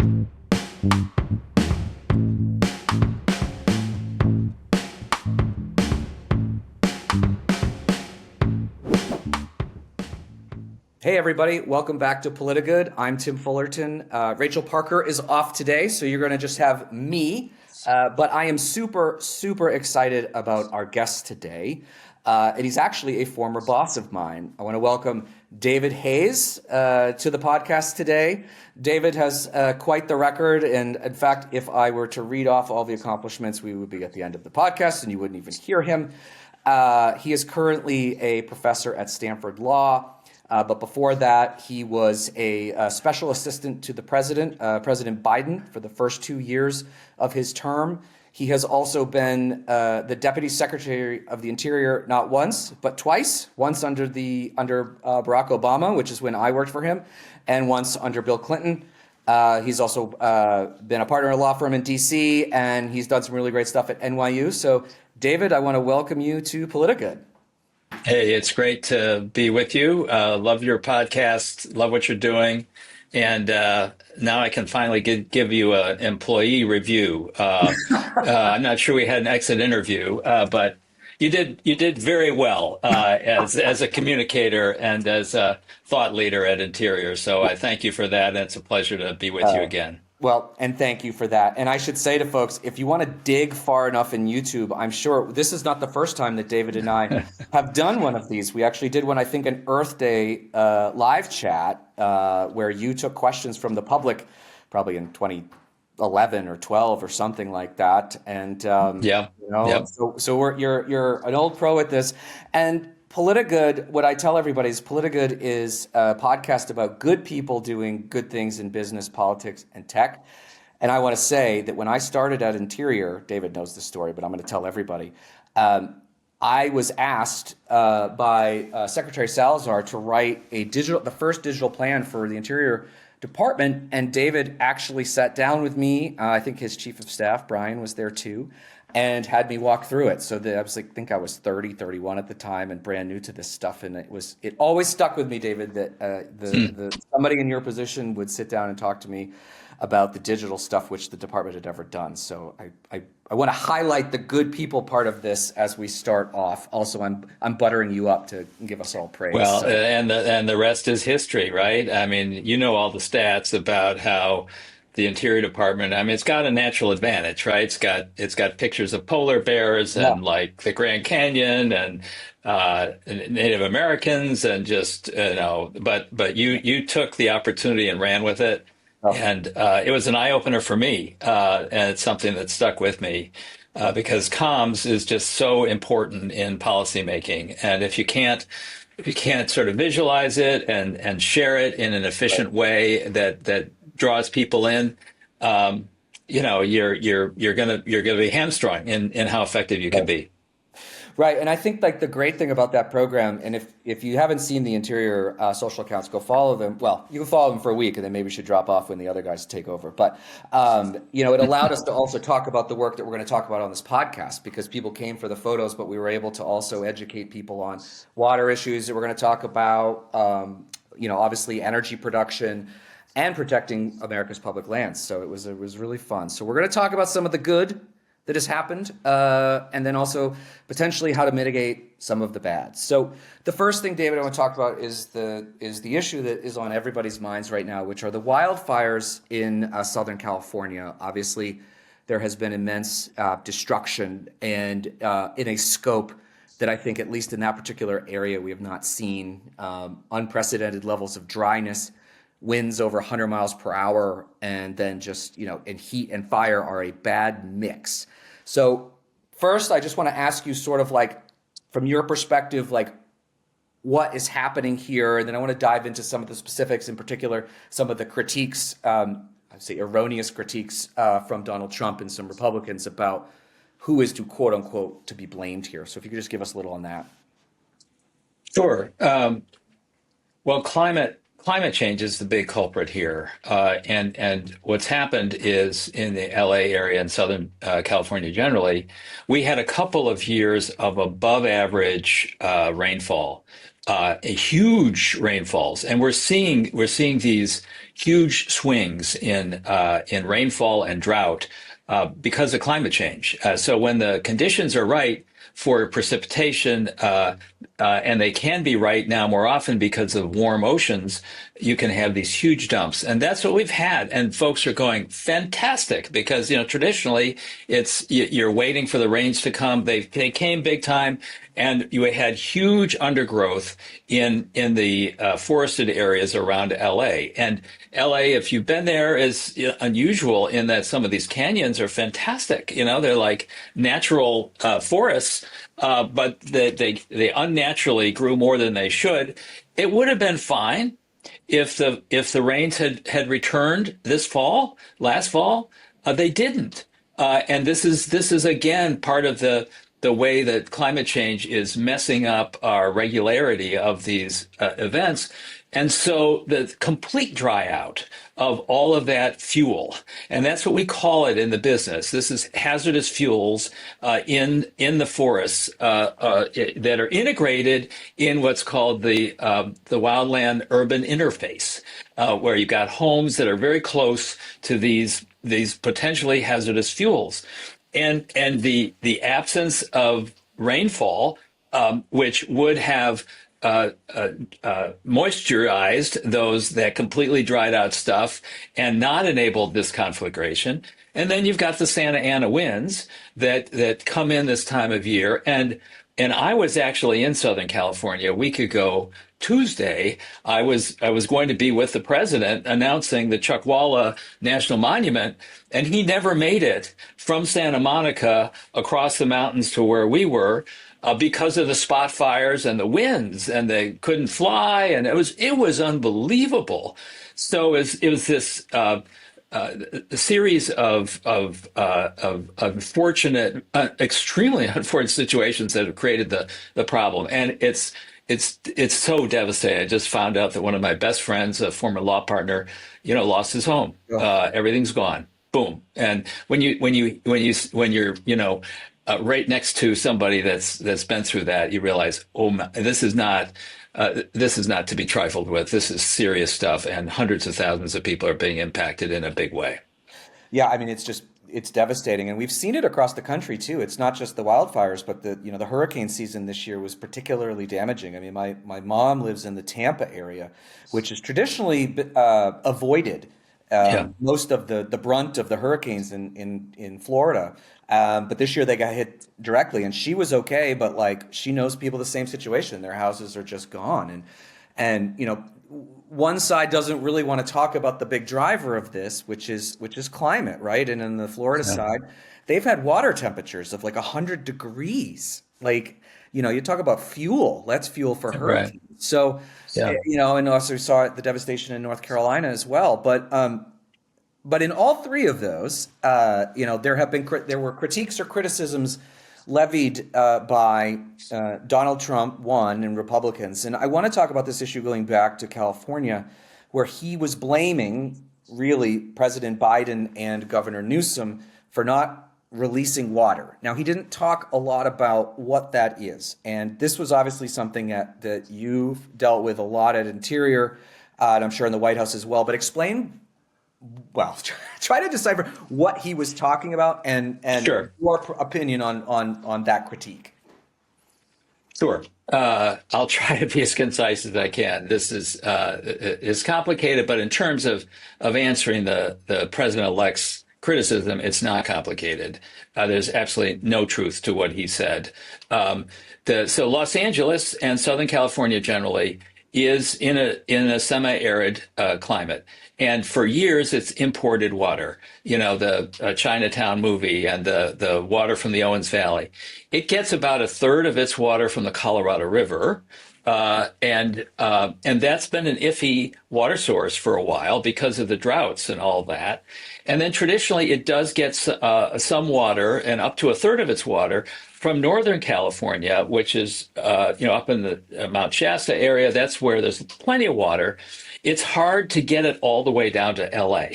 Hey everybody, welcome back to Politigood. I'm Tim Fullerton. Rachel Parker is off today, so you're going to just have me. But I am super excited about our guest today. And he's actually a former boss of mine. I want to welcome David Hayes to the podcast today. David has quite the record. And in fact, if I were to read off all the accomplishments, we would be at the end of the podcast and you wouldn't even hear him. He is currently a professor at Stanford Law. But before that, he was a special assistant to the president, President Biden, for the first 2 years of his term. He has also been the Deputy Secretary of the Interior not once, but twice. Once under Barack Obama, which is when I worked for him, and once under Bill Clinton. He's also been a partner in a law firm in D.C., and he's done some really great stuff at NYU. So, David, I want to welcome you to Politigood. Hey, it's great to be with you. Love your podcast. Love what you're doing. And now I can finally give you an employee review. I'm not sure we had an exit interview, but you did very well as a communicator and as a thought leader at Interior. So I thank you for that. And it's a pleasure to be with you again. Well, and thank you for that. And I should say to folks, if you want to dig far enough in YouTube, I'm sure this is not the first time that David and I have done one of these. We actually did one, I think, an Earth Day live chat where you took questions from the public, probably in 2011 or 12 or something like that. And so you're an old pro at this. And Politigood, what I tell everybody is Politigood is a podcast about good people doing good things in business, politics, and tech. And I want to say that when I started at Interior, David knows the story, but I'm going to tell everybody. I was asked by Secretary Salazar to write the first digital plan for the Interior Department, and David actually sat down with me. I think his chief of staff, Brian, was there too, and had me walk through it. So I think I was 30, 31 at the time and brand new to this stuff. And it always stuck with me, David, that somebody in your position would sit down and talk to me about the digital stuff, which the department had never done. So I want to highlight the good people part of this as we start off. Also, I'm buttering you up to give us all praise. Well, and the rest is history, right? I mean, you know all the stats about how the Interior Department, I mean, it's got a natural advantage, right? It's got pictures of polar bears and like the Grand Canyon and Native Americans and just, but you took the opportunity and ran with it. Oh. And it was an eye opener for me. And it's something that stuck with me because comms is just so important in policymaking. And if you can't sort of visualize it and share it in an efficient way that draws people in, you're gonna be hamstrung in how effective you can be. Right, and I think like the great thing about that program, and if you haven't seen the Interior social accounts, go follow them. Well, you can follow them for a week, and then maybe you should drop off when the other guys take over. But it allowed us to also talk about the work that we're going to talk about on this podcast, because people came for the photos, but we were able to also educate people on water issues that we're going to talk about. Obviously energy production and protecting America's public lands. So it was really fun. So we're going to talk about some of the good that has happened, and then also potentially how to mitigate some of the bad. So the first thing, David, I want to talk about is the issue that is on everybody's minds right now, which are the wildfires in Southern California. Obviously, there has been immense destruction, and in a scope that I think, at least in that particular area, we have not seen. Unprecedented levels of dryness, winds over 100 miles per hour, and then just, and heat and fire are a bad mix. So first, I just want to ask you sort of like, from your perspective, like what is happening here? And then I want to dive into some of the specifics, in particular, some of the critiques, I'd say erroneous critiques from Donald Trump and some Republicans about who is to quote unquote to be blamed here. So if you could just give us a little on that. Sure. Well, climate change is the big culprit here. And what's happened is in the LA area and Southern California generally, we had a couple of years of above average rainfall, huge rainfalls. And we're seeing these huge swings in rainfall and drought because of climate change. So when the conditions are right for precipitation, and they can be right now more often because of warm oceans, you can have these huge dumps. And that's what we've had. And folks are going, fantastic, because, traditionally you're waiting for the rains to come. They came big time, and you had huge undergrowth in the forested areas around LA. And LA, if you've been there, is unusual in that some of these canyons are fantastic. They're like natural forests, but they unnaturally grew more than they should. It would have been fine if the rains had returned last fall. They didn't, and this is again part of the way that climate change is messing up our regularity of these events. And so the complete dry out of all of that fuel, and that's what we call it in the business. This is hazardous fuels in the forests that are integrated in what's called the wildland urban interface, where you've got homes that are very close to these potentially hazardous fuels, and the absence of rainfall, which would have moisturized that completely dried out stuff and not enabled this conflagration. And then you've got the Santa Ana winds that come in this time of year. And I was actually in Southern California a week ago Tuesday. I was going to be with the president announcing the Chuckwalla National Monument, and he never made it from Santa Monica across the mountains to where we were, because of the spot fires and the winds, and they couldn't fly, and it was unbelievable. So it was this series of unfortunate, extremely unfortunate situations that have created the problem, and it's so devastating. I just found out that one of my best friends, a former law partner, lost his home. Everything's gone. Boom. And when you're right next to somebody that's been through that, you realize, oh my, this is not to be trifled with. This is serious stuff, and hundreds of thousands of people are being impacted in a big way. Yeah, I mean, it's devastating, and we've seen it across the country too. It's not just the wildfires, but the hurricane season this year was particularly damaging. I mean, my mom lives in the Tampa area, which is traditionally avoided most of the brunt of the hurricanes in Florida. But this year they got hit directly, and she was okay, but like she knows people the same situation. Their houses are just gone, and one side doesn't really want to talk about the big driver of this, which is climate, right? And in the Florida side, they've had water temperatures of like 100 degrees. Like, you talk about fuel. That's fuel for hurricanes. Right. So, and also we saw the devastation in North Carolina as well. But in all three of those, there were critiques or criticisms levied by Donald Trump, one, and Republicans. And I want to talk about this issue going back to California, where he was blaming, really, President Biden and Governor Newsom for not releasing water. Now, he didn't talk a lot about what that is. And this was obviously something that you've dealt with a lot at Interior, and I'm sure in the White House as well. But try to decipher what he was talking about and sure. Your opinion on that critique. Sure. I'll try to be as concise as I can. This is complicated, but in terms of answering the president-elect's criticism, it's not complicated. There's absolutely no truth to what he said. So Los Angeles and Southern California generally is in a semi-arid climate. And for years, it's imported water, the Chinatown movie and the water from the Owens Valley. It gets about a third of its water from the Colorado River. And that's been an iffy water source for a while because of the droughts and all that. And then traditionally, it does get some water, and up to a third of its water, from Northern California, which is up in the Mount Shasta area, that's where there's plenty of water. It's hard to get it all the way down to LA.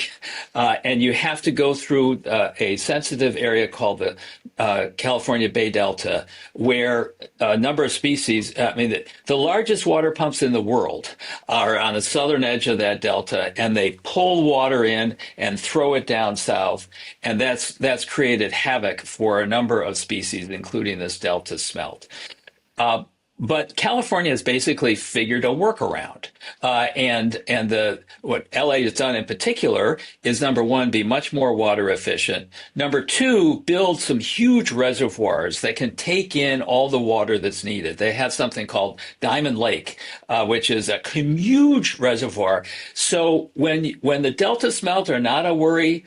And you have to go through a sensitive area called the California Bay Delta, where a number of species, I mean, the largest water pumps in the world are on the southern edge of that delta, and they pull water in and throw it down south. And that's created havoc for a number of species, including this delta smelt. But California has basically figured a workaround, and what LA has done in particular is, number one, be much more water efficient. Number two, build some huge reservoirs that can take in all the water that's needed. They have something called Diamond Lake, which is a huge reservoir. So when the delta smelt are not a worry,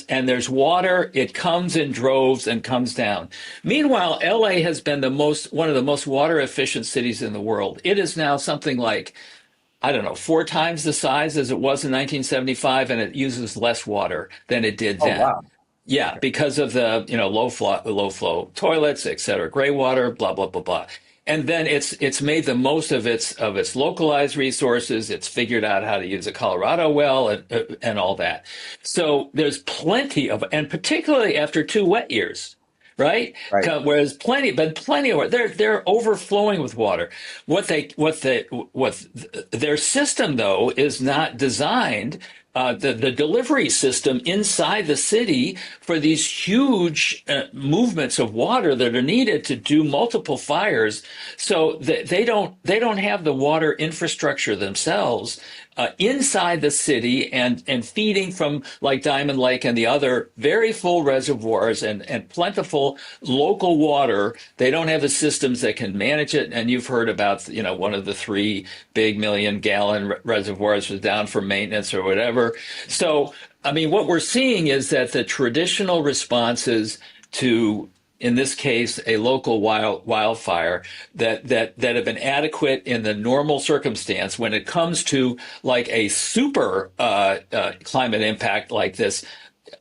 and there's water, it comes in droves and comes down. Meanwhile, LA has been one of the most water efficient cities in the world. It is now something like, I don't know, 4 times the size as it was in 1975, and it uses less water than it did Oh, then. wow. Yeah, because of the low flow toilets, et cetera, gray water, blah blah blah blah. And then it's made the most of its localized resources. It's figured out how to use a Colorado well and all that. So there's plenty of, and particularly after 2 wet years, right? Right. Whereas plenty of water. They're overflowing with water. What their system though is not designed. The delivery system inside the city for these huge movements of water that are needed to do multiple fires, so they don't have the water infrastructure themselves inside the city and feeding from like Diamond Lake and the other very full reservoirs and plentiful local water. They don't have the systems that can manage it. And you've heard about, one of the 3 big million-gallon reservoirs was down for maintenance or whatever. So, I mean, what we're seeing is that the traditional responses to, in this case, a local wildfire that have been adequate in the normal circumstance, when it comes to like a super climate impact like this,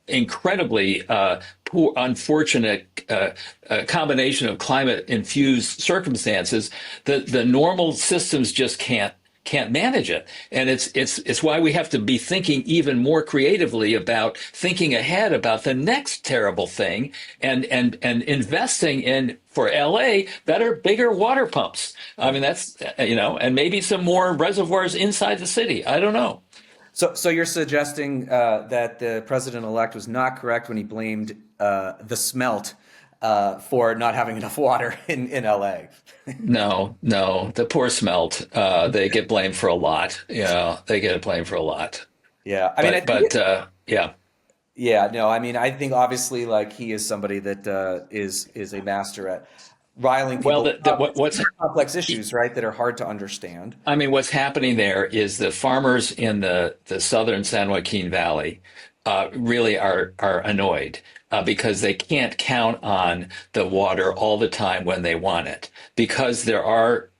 incredibly poor, unfortunate combination of climate-infused circumstances, the normal systems just can't manage it. And it's why we have to be thinking even more creatively about thinking ahead about the next terrible thing and investing in, for LA, better, bigger water pumps. I mean, that's, and maybe some more reservoirs inside the city. I don't know. So you're suggesting that the president-elect was not correct when he blamed the smelt for not having enough water in LA. No, the poor smelt. They get blamed for a lot. They get blamed for a lot. Yeah, I mean, Yeah. yeah, no, I mean, I think obviously, like, he is somebody that is a master at riling people Well, up. what's Complex issues, right, that are hard to understand. I mean, what's happening there is the farmers in the southern San Joaquin Valley really are annoyed because they can't count on the water all the time when they want it, because there are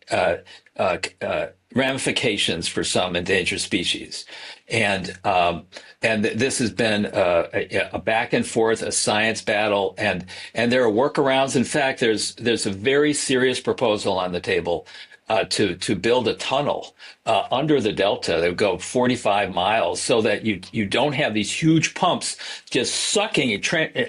ramifications for some endangered species, and this has been a back and forth, a science battle, and there are workarounds. In fact, there's a very serious proposal on the table to build a tunnel under the delta that would go 45 miles, so that you don't have these huge pumps just sucking,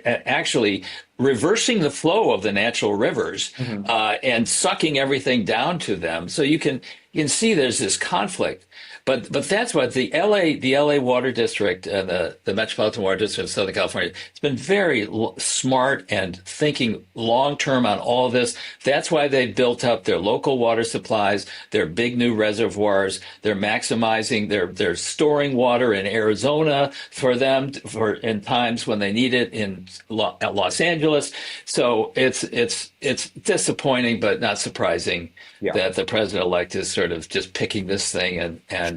actually reversing the flow of the natural rivers, and sucking everything down to them. So you can see there's this conflict. But that's what the LA Water District and the Metropolitan Water District of Southern California, it's been very smart and thinking long term on all of this. That's why they've built up their local water supplies, their big new reservoirs. They're maximizing, they're storing water in Arizona for them for in times when they need it in Los Angeles. So it's disappointing, but not surprising that the president-elect is sort of just picking this thing and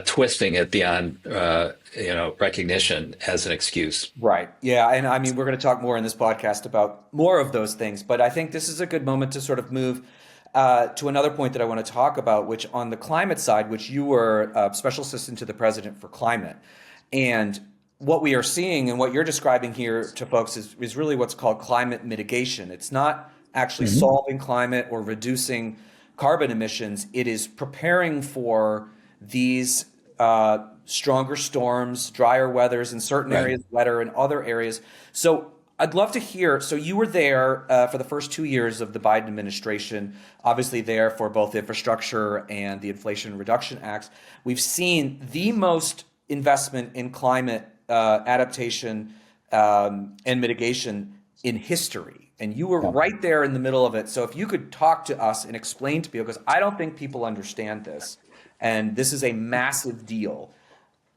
twisting it beyond recognition as an excuse. Right. Yeah. And I mean, we're going to talk more in this podcast about more of those things, but I think this is a good moment to sort of move to another point that I want to talk about, which on the climate side, which you were special assistant to the president for climate. And what we are seeing and what you're describing here to folks is really what's called climate mitigation. It's not actually Hmm. solving climate or reducing carbon emissions. It is preparing for these stronger storms, drier weathers in certain Right. areas, wetter in other areas. So I'd love to hear. So you were there for the first 2 years of the Biden administration, obviously there for both infrastructure and the Inflation Reduction Acts. We've seen the most investment in climate adaptation and mitigation in history. And you were Yeah. right there in the middle of it. So if you could talk to us and explain to people, because I don't think people understand this, and this is a massive deal,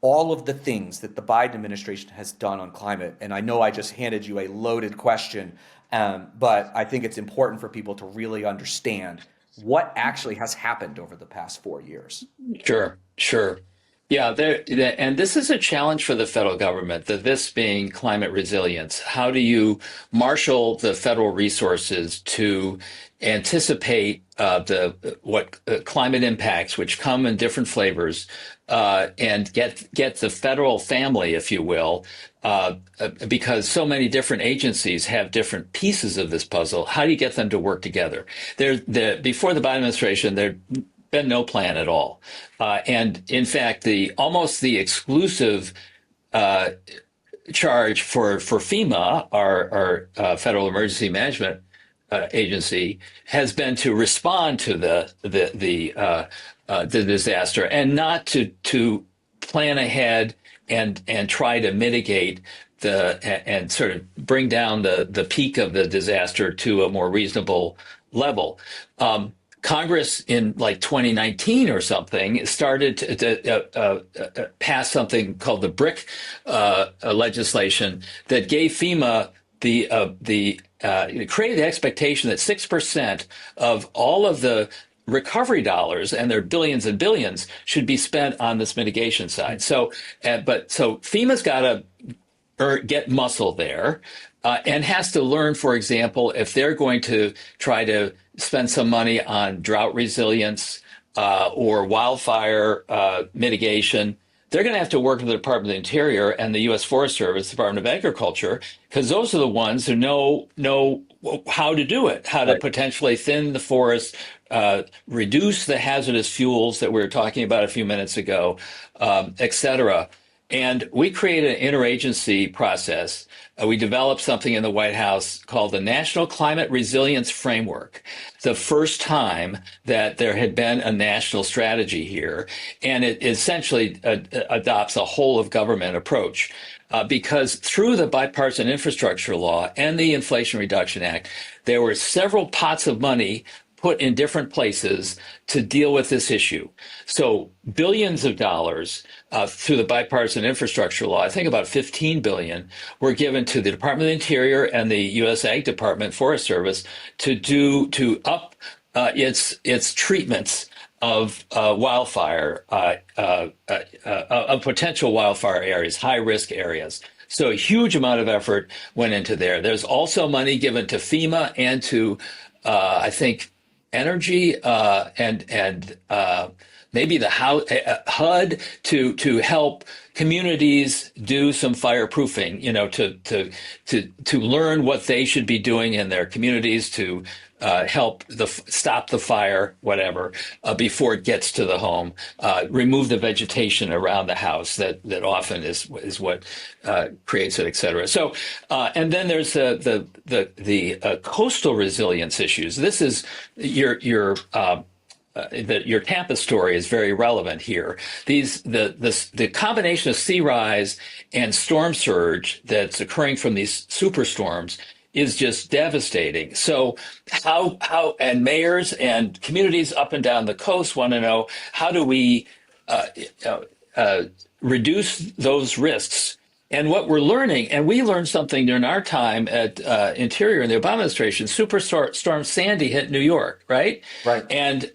all of the things that the Biden administration has done on climate. And I know I just handed you a loaded question, but I think it's important for people to really understand what actually has happened over the past 4 years. Sure, sure. Yeah, and this is a challenge for the federal government, this being climate resilience. How do you marshal the federal resources to anticipate the what climate impacts, which come in different flavors, and get the federal family, if you will, because so many different agencies have different pieces of this puzzle. How do you get them to work together? Before the Biden administration, there been no plan at all. And in fact, the almost the exclusive charge for FEMA, our Federal Emergency Management Agency, has been to respond to the disaster and not to plan ahead and try to mitigate and sort of bring down the peak of the disaster to a more reasonable level. Congress in like 2019 or something started to pass something called the BRIC legislation that gave FEMA created the expectation that 6% of all of the recovery dollars, and there are billions and billions, should be spent on this mitigation side. So FEMA's got to get muscle there, and has to learn, for example, if they're going to try to spend some money on drought resilience or wildfire mitigation, they're going to have to work with the Department of the Interior and the U.S. Forest Service, Department of Agriculture, because those are the ones who know how to do it, how to Right. potentially thin the forest, reduce the hazardous fuels that we were talking about a few minutes ago, et cetera. And we created an interagency process. We developed something in the White House called the National Climate Resilience Framework, the first time that there had been a national strategy here. And it essentially adopts a whole of government approach. Because through the bipartisan infrastructure law and the Inflation Reduction Act, there were several pots of money put in different places to deal with this issue. So billions of dollars through the bipartisan infrastructure law, I think about 15 billion, were given to the Department of the Interior and the U.S. Ag Department Forest Service to up its treatments of wildfire, of potential wildfire areas, high risk areas. So a huge amount of effort went into there. There's also money given to FEMA and to, I think, energy and maybe the HUD to help communities do some fireproofing, to learn what they should be doing in their communities to help stop the fire, whatever, before it gets to the home, remove the vegetation around the house that often is what creates it, et cetera. So, and then there's the coastal resilience issues. This is your Tampa story is very relevant here. The combination of sea rise and storm surge that's occurring from these superstorms is just devastating. So and mayors and communities up and down the coast want to know, how do we reduce those risks? And what we're learning, and we learned something during our time at Interior in the Obama administration, Superstorm Sandy hit New York, right? Right. And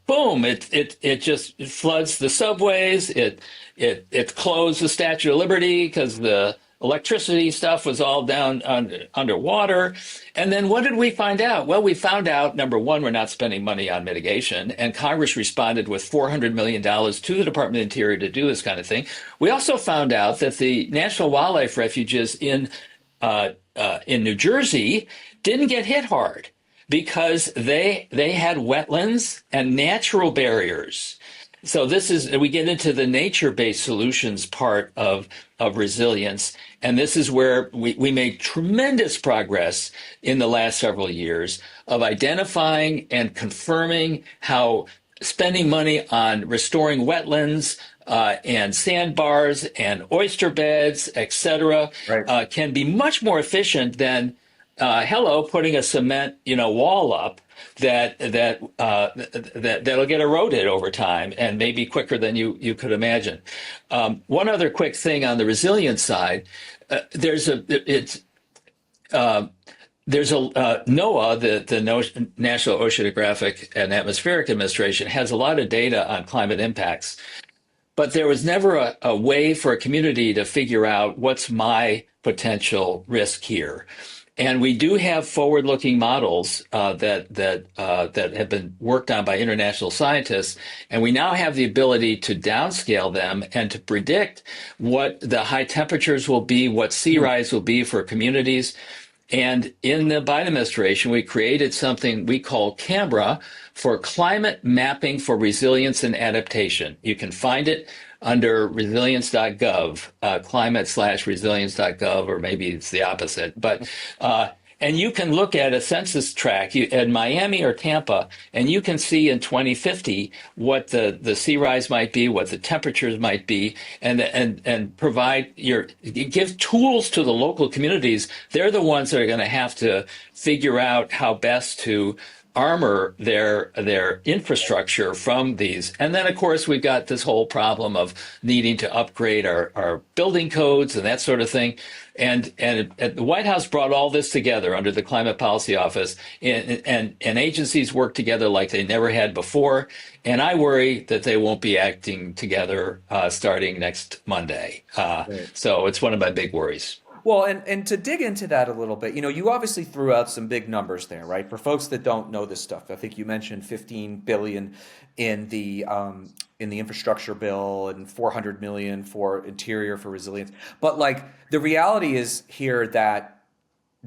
boom, it just floods the subways. It closed the Statue of Liberty because the electricity stuff was all down underwater. And then what did we find out? Well, we found out, number one, we're not spending money on mitigation, and Congress responded with $400 million to the Department of the Interior to do this kind of thing. We also found out that the National Wildlife Refuges in New Jersey didn't get hit hard. because they had wetlands and natural barriers. So this is we get into the nature-based solutions part of resilience, and this is where we made tremendous progress in the last several years of identifying and confirming how spending money on restoring wetlands and sandbars and oyster beds, etc., Right. can be much more efficient than hello, putting a cement, wall up that'll get eroded over time and maybe quicker than you could imagine. One other quick thing on the resilience side, there's a it's there's a NOAA, the National Oceanographic and Atmospheric Administration, has a lot of data on climate impacts. But there was never a way for a community to figure out what's my potential risk here. And we do have forward-looking models that have been worked on by international scientists, and we now have the ability to downscale them and to predict what the high temperatures will be, what sea rise will be for communities. And in the Biden administration, we created something we call CAMRA for Climate Mapping for Resilience and Adaptation. You can find it under resilience.gov, climate/resilience.gov, or maybe it's the opposite. But and you can look at a census tract in Miami or Tampa, and you can see in 2050 what the sea rise might be, what the temperatures might be, and provide give tools to the local communities. They're the ones that are going to have to figure out how best to armor their infrastructure from these. And then, of course, we've got this whole problem of needing to upgrade our building codes and that sort of thing. And the White House brought all this together under the Climate Policy Office, and agencies work together like they never had before. And I worry that they won't be acting together starting next Monday. Right. So it's one of my big worries. Well, and to dig into that a little bit, you obviously threw out some big numbers there, right? For folks that don't know this stuff, I think you mentioned 15 billion in the infrastructure bill and 400 million for interior for resilience. But like the reality is here that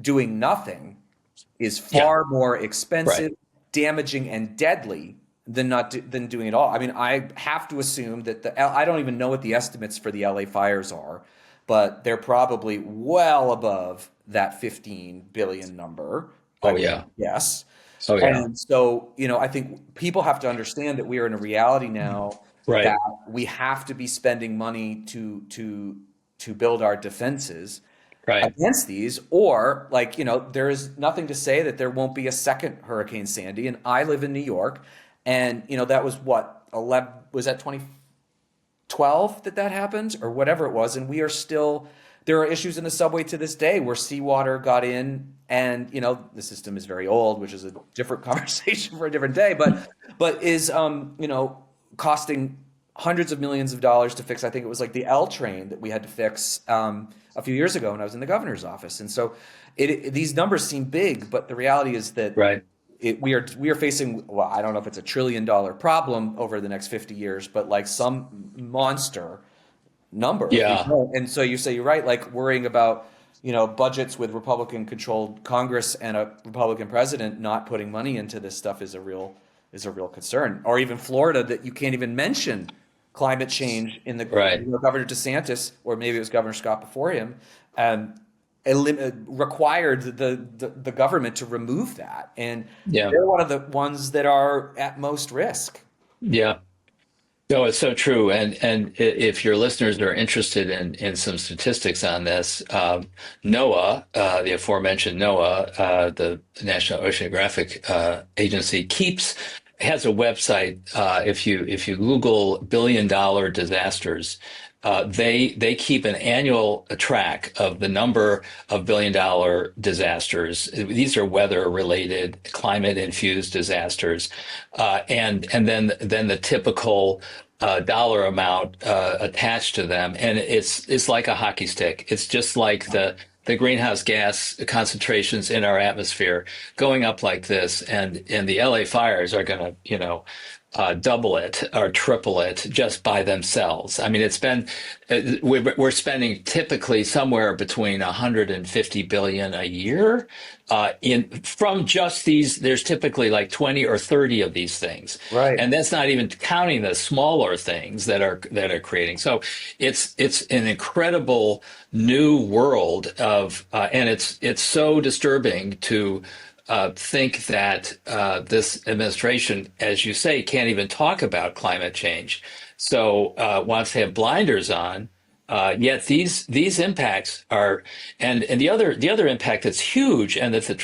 doing nothing is far more expensive, Right. damaging, and deadly than doing it all. I mean, I have to assume that I don't even know what the estimates for the LA fires are, but they're probably well above that 15 billion number. Oh, yeah. Yes. Oh, yeah. And so, I think people have to understand that we are in a reality now Right. that we have to be spending money to build our defenses Right. against these, or there is nothing to say that there won't be a second Hurricane Sandy. And I live in New York, and that was what 11 was that 2012 that happened or whatever it was, and we are still there are issues in the subway to this day where seawater got in, and the system is very old, which is a different conversation for a different day, but is costing hundreds of millions of dollars to fix. I think it was like the L train that we had to fix a few years ago when I was in the governor's office. And so these numbers seem big, but the reality is that Right. we are facing, well, I don't know if it's $1 trillion problem over the next 50 years, but like some monster number. Yeah. And so you say you're right, like worrying about budgets with Republican controlled Congress and a Republican president not putting money into this stuff is a real concern. Or even Florida, that you can't even mention climate change in the Right. Governor DeSantis, or maybe it was Governor Scott before him, required the government to remove that, and Yeah. they're one of the ones that are at most risk. Yeah. No, it's so true. And if your listeners are interested in some statistics on this, NOAA, the aforementioned NOAA, the National Oceanographic Agency, has a website. If you Google $1 billion disasters, they keep an annual track of the number of $1 billion disasters. These are weather related, climate infused disasters, and then the typical dollar amount attached to them, and it's like a hockey stick. It's just like the greenhouse gas concentrations in our atmosphere going up like this, and the LA fires are going to double it or triple it just by themselves. I mean, we're spending typically somewhere between 150 billion a year in from just these. There's typically like 20 or 30 of these things, Right. and that's not even counting the smaller things that are creating. So it's an incredible new world of, and it's so disturbing to think that this administration, as you say, can't even talk about climate change. So wants to have blinders on. Yet these impacts are, and the other impact that's huge, and that the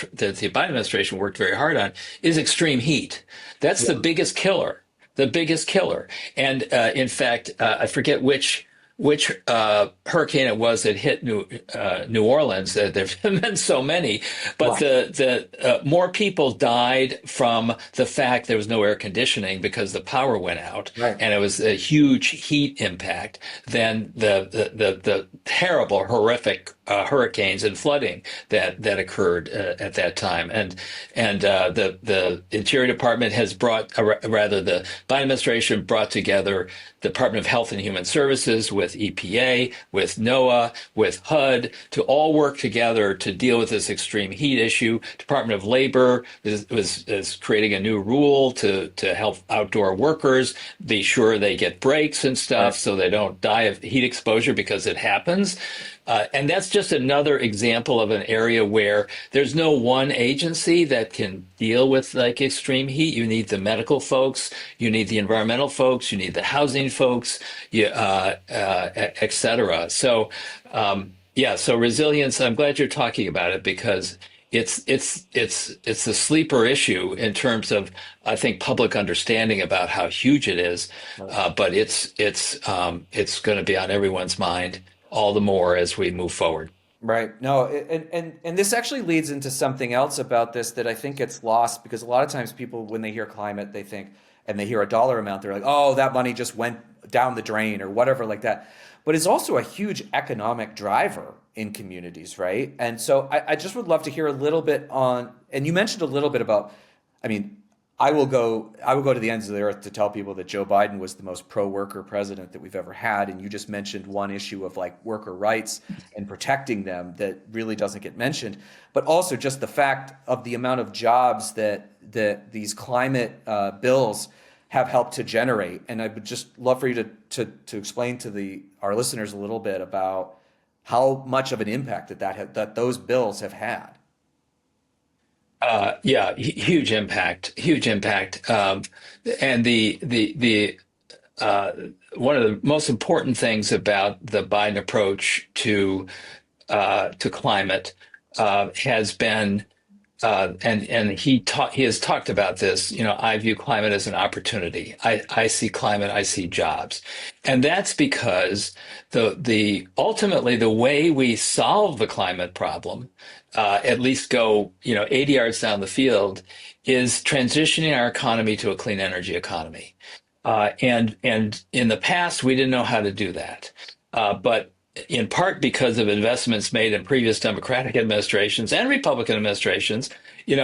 Biden administration worked very hard on, is extreme heat. That's Yeah. the biggest killer. The biggest killer. And in fact, I forget which hurricane it was that hit New Orleans. There've been so many, but Right. the more people died from the fact there was no air conditioning because the power went out, Right. and it was a huge heat impact than the terrible, horrific hurricanes and flooding that occurred at that time. And the Interior Department has brought, rather, the Biden administration brought together the Department of Health and Human Services with EPA, with NOAA, with HUD to all work together to deal with this extreme heat issue. Department of Labor is creating a new rule to help outdoor workers be sure they get breaks and Right. stuff so they don't die of heat exposure, because it happens. And that's just another example of an area where there's no one agency that can deal with like extreme heat. You need the medical folks, you need the environmental folks, you need the housing folks, et cetera. So, yeah, so resilience, I'm glad you're talking about it, because it's a sleeper issue in terms of, I think, public understanding about how huge it is. Right. But it's going to be on everyone's mind all the more as we move forward. Right. No, and this actually leads into something else about this that I think gets lost, because a lot of times people, when they hear climate, they think, and they hear a dollar amount, they're like, oh, that money just went down the drain or whatever like that. But it's also a huge economic driver in communities, right? And so I just would love to hear a little bit on, and you mentioned a little bit about, I mean, I will go to the ends of the earth to tell people that Joe Biden was the most pro-worker president that we've ever had. And you just mentioned one issue of like worker rights and protecting them that really doesn't get mentioned, but also just the fact of the amount of jobs that these climate bills have helped to generate. And I would just love for you to explain to our listeners a little bit about how much of an impact that those bills have had. Yeah, huge impact, huge impact. And the uh, one of the most important things about the Biden approach to climate has been, and he has talked about this. You know, I view climate as an opportunity. I see climate, I see jobs, and that's because the ultimately the way we solve the climate problem, at least go 80 yards down the field, is transitioning our economy to a clean energy economy. And in the past, we didn't know how to do that. But in part because of investments made in previous Democratic administrations and Republican administrations, and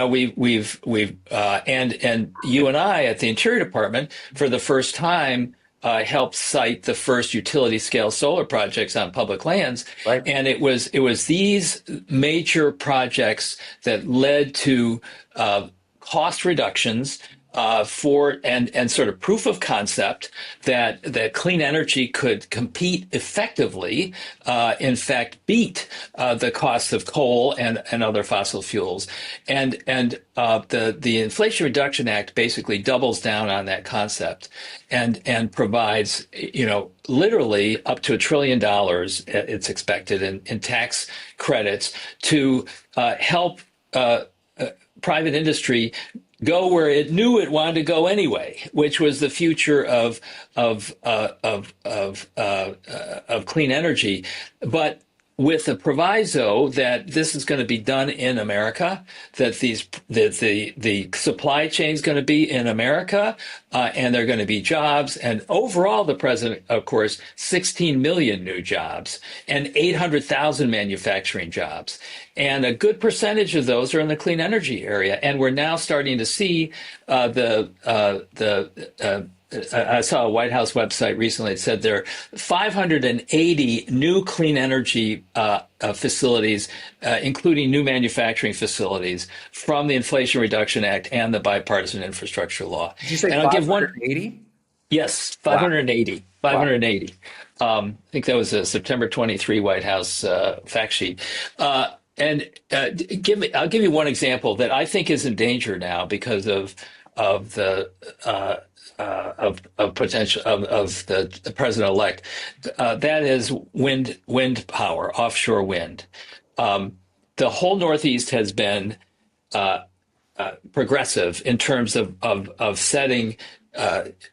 you and I at the Interior Department for the first time helped site the first utility scale solar projects on public lands, Right. and it was these major projects that led to cost reductions and sort of proof of concept that clean energy could compete effectively, in fact, beat the cost of coal and other fossil fuels. And the Inflation Reduction Act basically doubles down on that concept and provides, literally up to $1 trillion, it's expected, in tax credits to help private industry go where it knew it wanted to go anyway, which was the future of clean energy. But with a proviso that this is going to be done in America, that the supply chain is going to be in America, and there are going to be jobs. And overall, the president, of course, 16 million new jobs and 800,000 manufacturing jobs. And a good percentage of those are in the clean energy area. And we're now starting to see I saw a White House website recently that said there are 580 new clean energy facilities, including new manufacturing facilities from the Inflation Reduction Act and the Bipartisan Infrastructure Law. Did you say And I'll give one. 580? Yes, Wow. 580. Wow. 580. I think that was a September 23 White House fact sheet. I'll give you one example that I think is in danger now because of the of potential of the president-elect. That is wind power, offshore wind. The whole Northeast has been progressive in terms of setting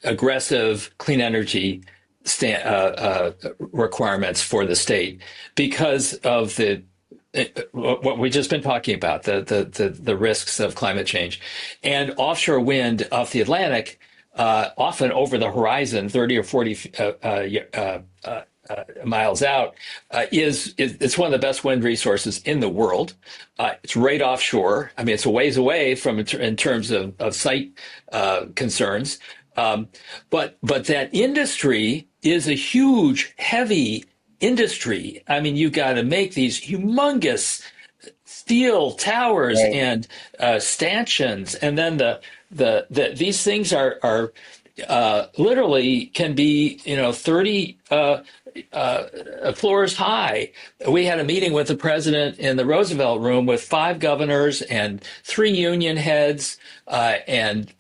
aggressive clean energy requirements for the state because of what we've just been talking about, the risks of climate change. And offshore wind off the Atlantic, often over the horizon, 30 or 40 miles out, it's one of the best wind resources in the world. It's right offshore. I mean, it's a ways away from in terms of site concerns. But that industry is a huge, heavy industry. I mean, you got to make these humongous steel towers Right. and stanchions, and then these things are literally can be 30 floors high. We had a meeting with the president in the Roosevelt Room with 5 governors and 3 union heads and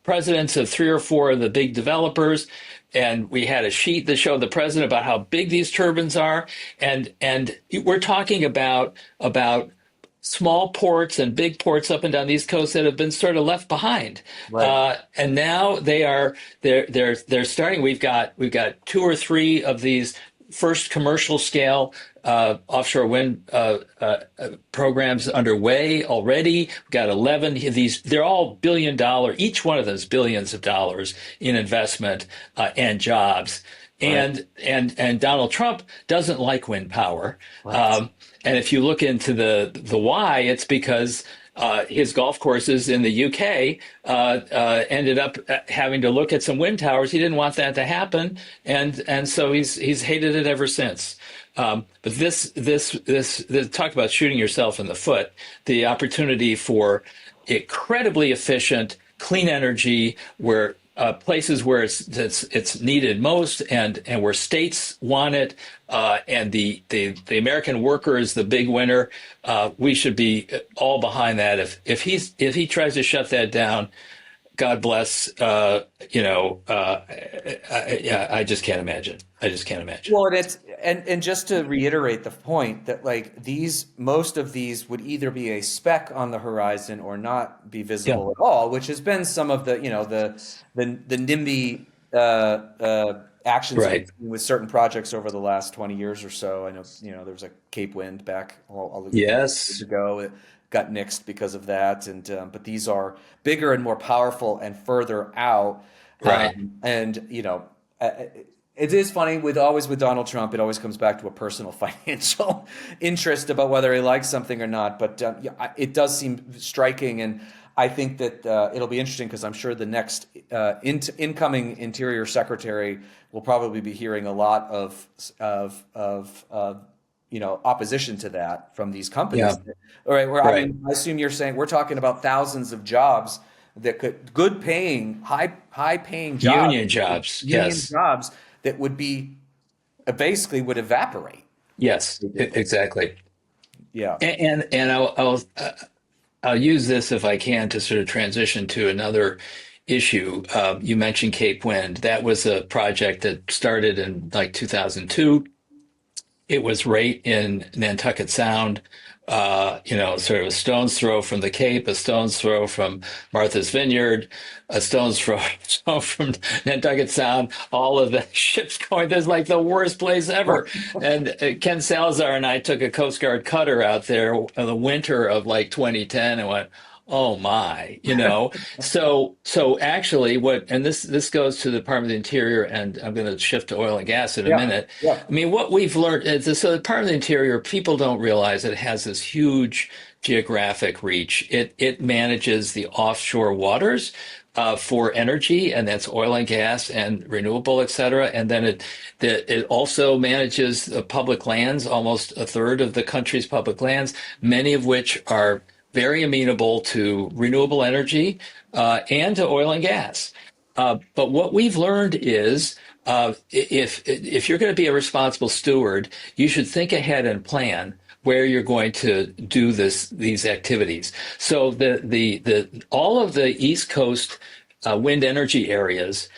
presidents of 3 or 4 of the big developers. And we had a sheet that showed the president about how big these turbines are. And we're talking about small ports and big ports up and down the East Coast that have been sort of left behind. Right. And now they're starting. We've got 2 or 3 of these first commercial scale offshore wind programs underway already. We've got 11 of these. They're all $1 billion. Each one of those billions of dollars in investment and jobs. Right. And Donald Trump doesn't like wind power. Right. And if you look into the why, it's because his golf courses in the UK ended up having to look at some wind towers. He didn't want that to happen, and so he's hated it ever since. But this talk about shooting yourself in the foot. The opportunity for incredibly efficient, clean energy, where places where it's needed most, and where states want it, and the American worker is the big winner. We should be all behind that. If he tries to shut that down, God bless. I just can't imagine. I just can't imagine. Well, and just to reiterate the point that like most of these would either be a speck on the horizon or not be Yeah. visible at all, which has been some of the NIMBY actions that we've Right. seen with certain projects over the last 20 years or so. I know there was a Cape Wind back all the years Yes. ago. It got nixed because of that, and but these are bigger and more powerful and further out. Right. And it is funny with Donald Trump. It always comes back to a personal financial interest about whether he likes something or not. But yeah, it does seem striking, and I think that it'll be interesting because I'm sure the next incoming Interior Secretary will probably be hearing a lot of opposition to that from these companies. Yeah. All right, I Right. mean, I assume you're saying we're talking about thousands of jobs that could good paying, high paying jobs, Union jobs. union Yes. jobs that would be basically would evaporate. Yes. Exactly. Yeah. And I'll use this if I can to sort of transition to another issue. You mentioned Cape Wind. That was a project that started in like 2002. It was right in Nantucket Sound, sort of a stone's throw from the Cape, a stone's throw from Martha's Vineyard, a stone's throw, from Nantucket Sound, all of the ships going. There's like the worst place ever. And Ken Salazar and I took a Coast Guard cutter out there in the winter of like 2010 and went, oh my, so actually and this goes to the Department of the Interior, and I'm going to shift to oil and gas in a Yeah. minute. Yeah. I mean, what we've learned is so the Department of the Interior, people don't realize it has this huge geographic reach. It manages the offshore waters for energy, and that's oil and gas and renewable, et cetera. And then it also manages public lands, almost a third of the country's public lands, many of which are very amenable to renewable energy and to oil and gas. But what we've learned is if you're going to be a responsible steward, you should think ahead and plan where you're going to do these activities. So the all of the East Coast wind energy areas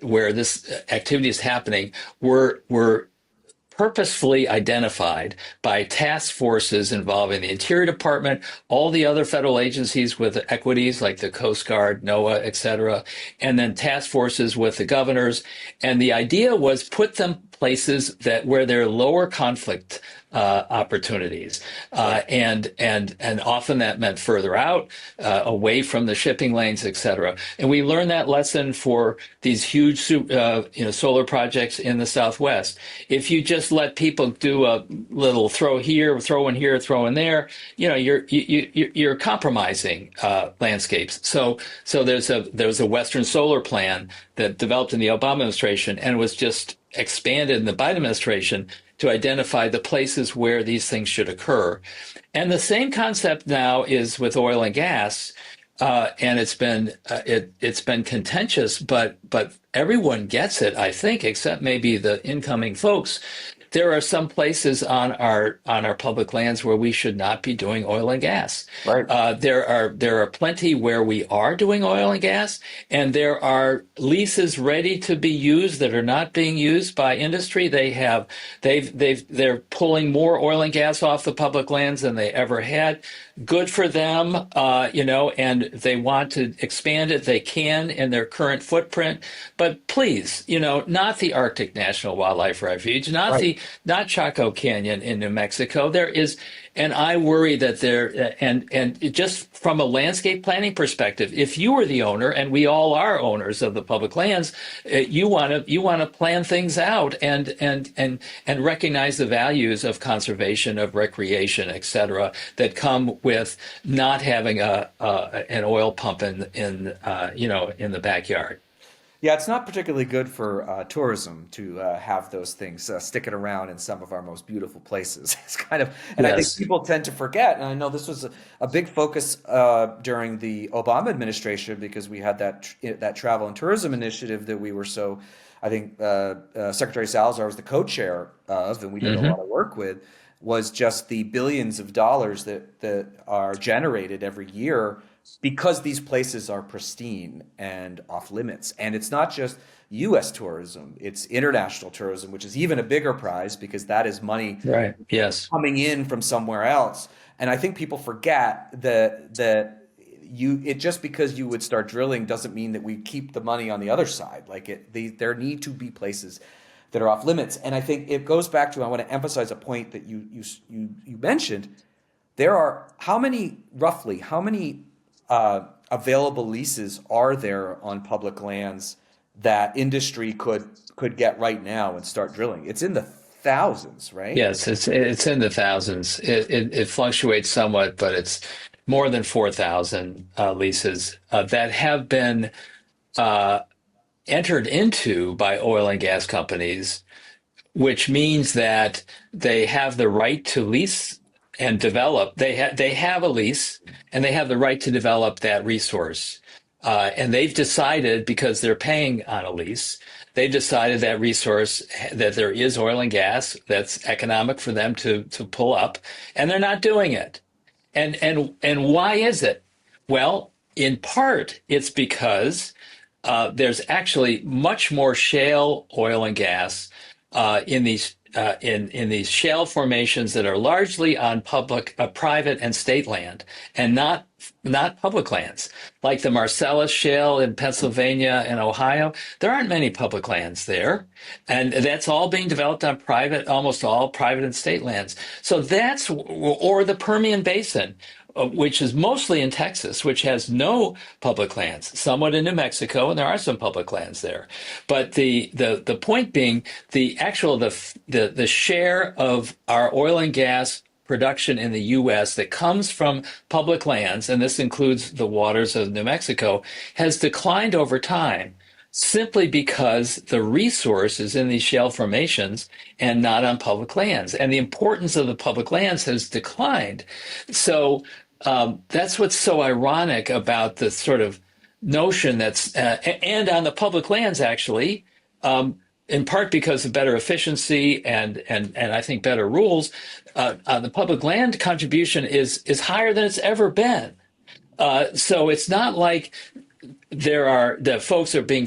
where this activity is happening were purposefully identified by task forces involving the Interior Department, all the other federal agencies with equities like the Coast Guard, NOAA, et cetera, and then task forces with the governors. And the idea was put them places where there are lower conflict opportunities, and often that meant further out, away from the shipping lanes, et cetera. And we learned that lesson for these huge, solar projects in the Southwest. If you just let people do a little throw here, throw in here, throw in there, you're compromising landscapes. So there was a Western Solar Plan that developed in the Obama administration and was just expanded in the Biden administration to identify the places where these things should occur. And the same concept now is with oil and gas. And it's been contentious, but everyone gets it, I think, except maybe the incoming folks. There are some places on our public lands where we should not be doing oil and gas. Right. There are plenty where we are doing oil and gas, and there are leases ready to be used that are not being used by industry. They're pulling more oil and gas off the public lands than they ever had. Good for them, and they want to expand it. They can in their current footprint, but please, not the Arctic National Wildlife Refuge, Right. not Chaco Canyon in New Mexico. There is, and I worry that and just from a landscape planning perspective, if you were the owner, and we all are owners of the public lands, you want to plan things out and recognize the values of conservation, of recreation, et cetera, that come with not having an oil pump in the backyard. Yeah, it's not particularly good for tourism to have those things sticking around in some of our most beautiful places. It's kind of, and I think Yes. people tend to forget. And I know this was a big focus during the Obama administration because we had that travel and tourism initiative that we were so. I think Secretary Salazar was the co-chair of, and we did a Hmm. lot of work with. Was just the billions of dollars that are generated every year because these places are pristine and off limits. And it's not just US tourism, it's international tourism, which is even a bigger prize because that is money Right. Yes. coming in from somewhere else. And I think people forget that it just because you would start drilling doesn't mean that we keep the money on the other side. Like there need to be places that are off limits. And I think it goes back to, I want to emphasize a point that you mentioned. There are roughly how many available leases are there on public lands that industry could get right now and start drilling? It's in the thousands, right? Yes, it's in the thousands. It fluctuates somewhat, but it's more than 4,000 leases that have been uh, entered into by oil and gas companies, which means that they have the right to lease and develop. They have a lease and they have the right to develop that resource. And they've decided, because they're paying on a lease, they've decided that resource, that there is oil and gas that's economic for them to pull up, and they're not doing it. And why is it? Well, in part, it's because there's actually much more shale oil and gas in these in these shale formations that are largely on private and state land, and not public lands, like the Marcellus Shale in Pennsylvania and Ohio. There aren't many public lands there, and that's all being developed on private, almost all private and state lands. So that's or the Permian Basin, which is mostly in Texas, which has no public lands, somewhat in New Mexico, and there are some public lands there. But the point being, the share of our oil and gas production in the U.S. that comes from public lands, and this includes the waters of New Mexico, has declined over time simply because the resource is in these shale formations and not on public lands. And the importance of the public lands has declined. So that's what's so ironic about the sort of notion that's, and on the public lands, actually, in part because of better efficiency and I think better rules, the public land contribution is higher than it's ever been. So it's not like the folks are being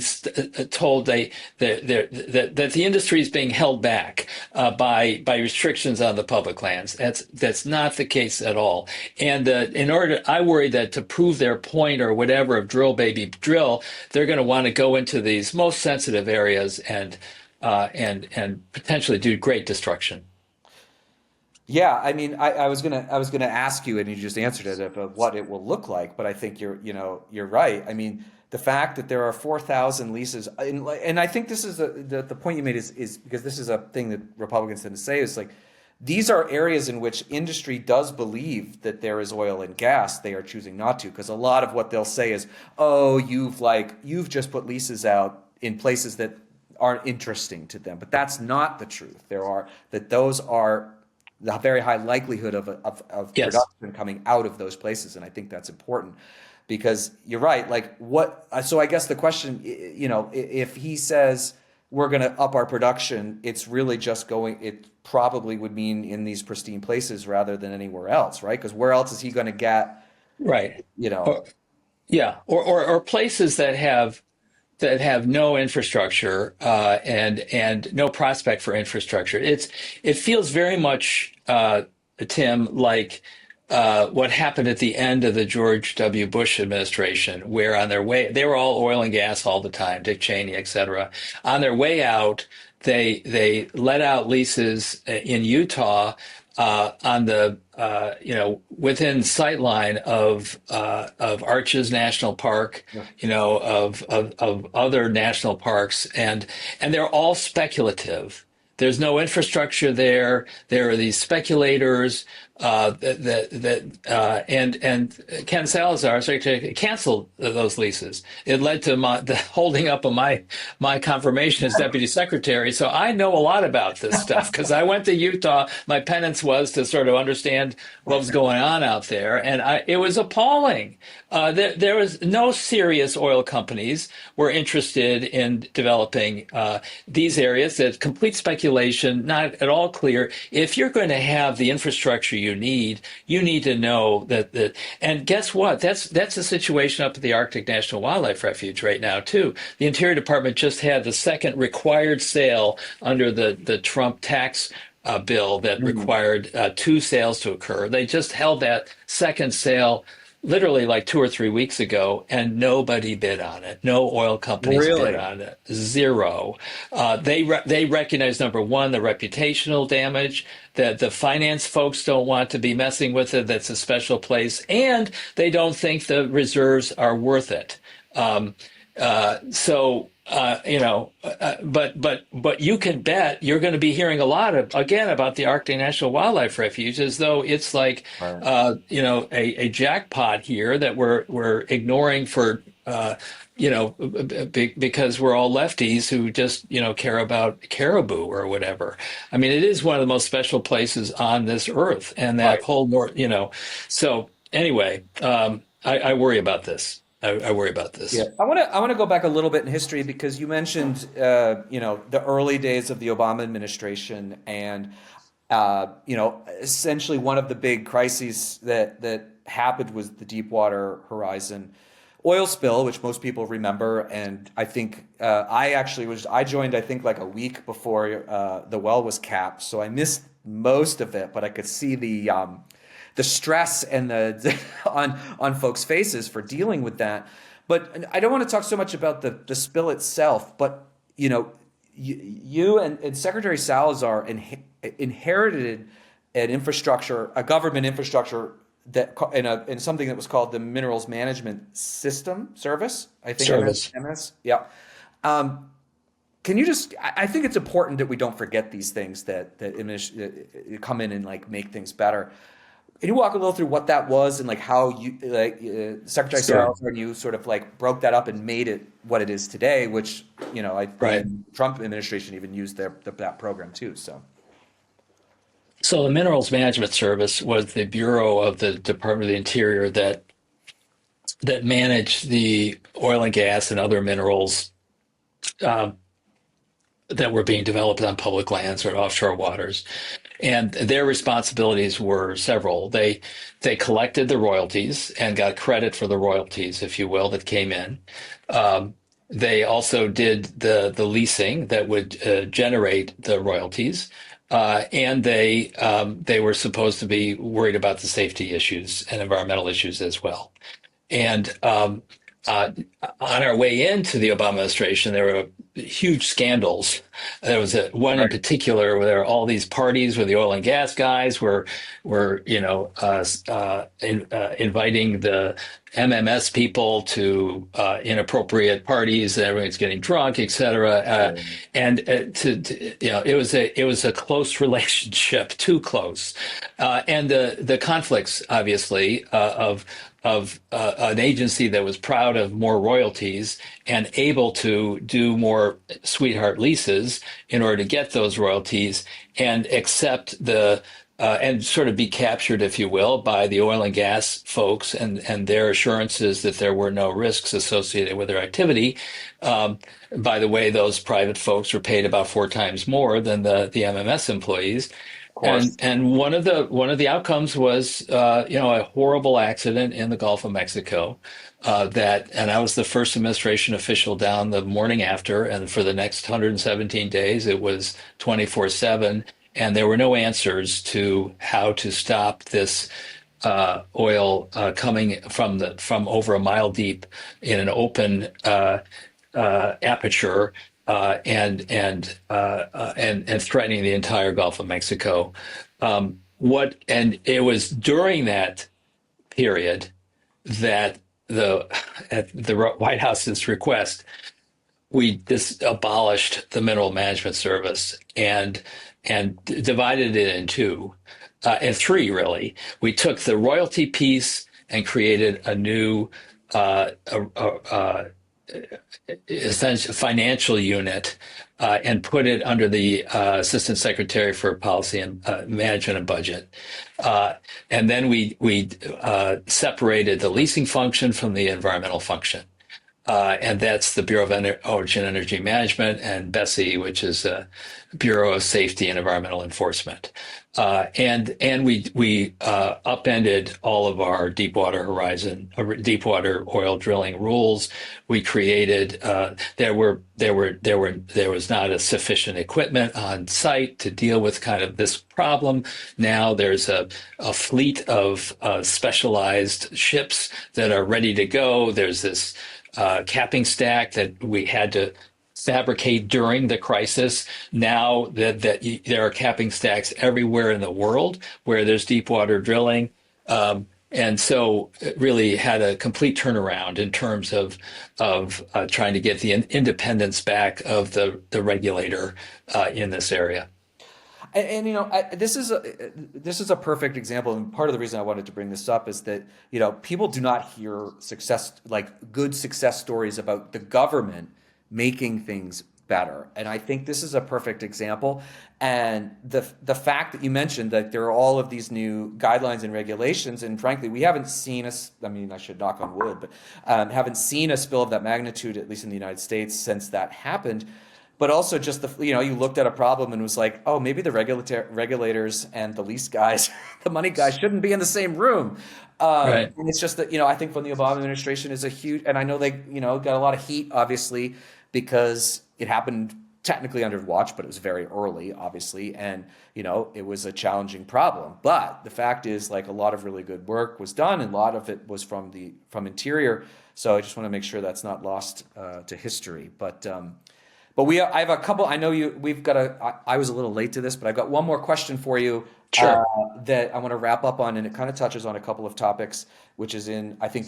told that the industry is being held back by restrictions on the public lands. That's not the case at all. And I worry that to prove their point or whatever of drill baby drill, they're going to want to go into these most sensitive areas and potentially do great destruction. Yeah, I mean, I was gonna ask you, and you just answered it, of what it will look like. But I think you're right. I mean, the fact that there are 4,000 leases, and I think this is the point you made is because this is a thing that Republicans tend to say is like these are areas in which industry does believe that there is oil and gas. They are choosing not to, because a lot of what they'll say is, oh, you've just put leases out in places that aren't interesting to them. But that's not the truth. Those are the very high likelihood of Yes. production coming out of those places. And I think that's important because you're right. Like so I guess the question, if he says we're going to up our production, it's really just it probably would mean in these pristine places rather than anywhere else, right? Because where else is he going to get, Right. you know, Or, yeah. Or places that have no infrastructure and no prospect for infrastructure. It feels very much, Tim, like what happened at the end of the George W. Bush administration, where on their way they were all oil and gas all the time, Dick Cheney, et cetera. On their way out, they let out leases in Utah on the within sightline of Arches National Park, yeah. of other national parks, and they're all speculative. There's no infrastructure there. There are these speculators and Ken Salazar, Secretary, canceled those leases. It led to the holding up of my confirmation as deputy secretary. So I know a lot about this stuff because I went to Utah. My penance was to sort of understand what was going on out there, and it was appalling. There was no serious oil companies were interested in developing these areas. It's complete speculation, not at all clear. If you're going to have the infrastructure you need to know that. And guess what? That's the situation up at the Arctic National Wildlife Refuge right now too. The Interior Department just had the second required sale under the Trump tax bill that required two sales to occur. They just held that second sale literally like 2 or 3 weeks ago, and nobody bid on it. No oil companies Really? bid on it. Zero. They recognize, number one, the reputational damage, that the finance folks don't want to be messing with it. That's a special place, and they don't think the reserves are worth it. But you can bet you're going to be hearing a lot again about the Arctic National Wildlife Refuge, as though it's like, Right. a jackpot here that we're ignoring for, because we're all lefties who just, care about caribou or whatever. I mean, it is one of the most special places on this earth, and that Right. whole So anyway, I worry about this. I worry about Yeah, this. I want to go back a little bit in history because you mentioned the early days of the Obama administration, and essentially one of the big crises that happened was the Deepwater Horizon oil spill, which most people remember. And I think I joined, I think, like a week before the well was capped. So I missed most of it, but I could see the stress and the on folks' faces for dealing with that. But I don't want to talk so much about the spill itself, but you know, you and Secretary Salazar inherited an infrastructure, a government infrastructure that in something that was called the Minerals Management System Service. I think Service. MS. Yeah. Um, can you just? I think it's important that we don't forget these things that come in and like make things better. Can you walk a little through what that was and like how you Secretary Sure. Salazar and you sort of like broke that up and made it what it is today, which Right. the Trump administration even used that program too. So So the Minerals Management Service was the bureau of the Department of the Interior that managed the oil and gas and other minerals um, that were being developed on public lands or offshore waters. And their responsibilities were several. They collected the royalties and got credit for the royalties, if you will, that came in. Um, they also did the leasing that would generate the royalties, and they were supposed to be worried about the safety issues and environmental issues as well. And uh, on our way into the Obama administration, there were huge scandals. There was one in right. particular where there were all these parties where the oil and gas guys were inviting the MMS people to inappropriate parties. Everyone's getting drunk, et cetera. It was a close relationship, too close, and the conflicts, obviously, of an agency that was proud of more royalties and able to do more sweetheart leases in order to get those royalties and accept and sort of be captured, if you will, by the oil and gas folks and their assurances that there were no risks associated with their activity. Um, by the way, those private folks were paid about 4 times more than the MMS employees. Of course. And one of the outcomes was a horrible accident in the Gulf of Mexico. And I was the first administration official down the morning after, and for the next 117 days, it was 24/7, and there were no answers to how to stop this oil coming from over a mile deep in an open aperture and threatening the entire Gulf of Mexico. And it was during that period that at the White House's request, we abolished the Mineral Management Service and divided it in two, and three really. We took the royalty piece and created a new essential financial unit and put it under the Assistant Secretary for Policy and Management and Budget. And then we separated the leasing function from the environmental function. And that's the Bureau of Ocean Energy Management and BSEE, which is Bureau of Safety and Environmental Enforcement. And we upended all of our deepwater oil drilling rules. We created there was not a sufficient equipment on site to deal with kind of this problem. Now there's a fleet of specialized ships that are ready to go. There's this capping stack that we had to fabricate during the crisis. Now there are capping stacks everywhere in the world where there's deep water drilling. And so it really had a complete turnaround in terms of trying to get the independence back of the regulator in this area. This is a perfect example, and part of the reason I wanted to bring this up is that people do not hear good success stories about the government making things better, and I think this is a perfect example. And the fact that you mentioned that there are all of these new guidelines and regulations, and frankly, we haven't seen us. I mean, I should knock on wood, but haven't seen a spill of that magnitude, at least in the United States, since that happened. but also just you looked at a problem and was like, oh, maybe the regulators and the lease guys, the money guys shouldn't be in the same room. Right. And it's just that, I think from the Obama administration is a huge, and I know they, got a lot of heat, obviously, because it happened technically under watch, but it was very early, obviously, and it was a challenging problem. But the fact is, like, a lot of really good work was done, and a lot of it was from Interior. So I just want to make sure that's not lost to history. But I have a couple. I know you. We've got I was a little late to this, but I've got one more question for you Sure. that I want to wrap up on, and it kind of touches on a couple of topics, which is in, I think,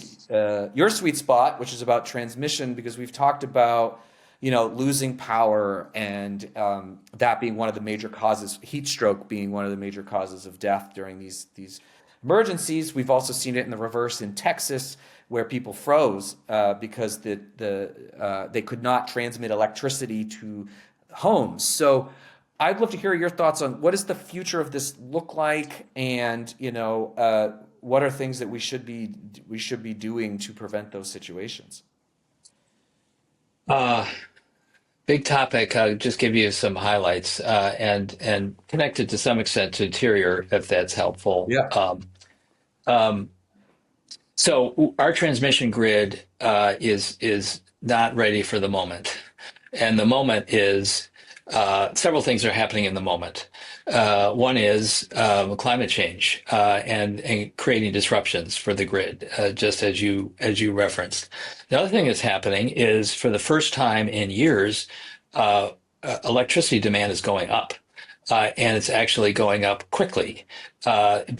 your sweet spot, which is about transmission, because we've talked about, losing power and that being one of the major causes, heat stroke being one of the major causes of death during these emergencies. We've also seen it in the reverse in Texas, where people froze because they could not transmit electricity to homes. So I'd love to hear your thoughts on what does the future of this look like, and what are things that we should be doing to prevent those situations. Uh, Big topic. I'll just give you some highlights and connected to some extent to interior, if that's helpful. Yeah. Um, so our transmission grid is not ready for the moment, and the moment is several things are happening in the moment. One is climate change and creating disruptions for the grid, just as you referenced. The other thing that's happening is, for the first time in years, electricity demand is going up. And it's actually going up quickly,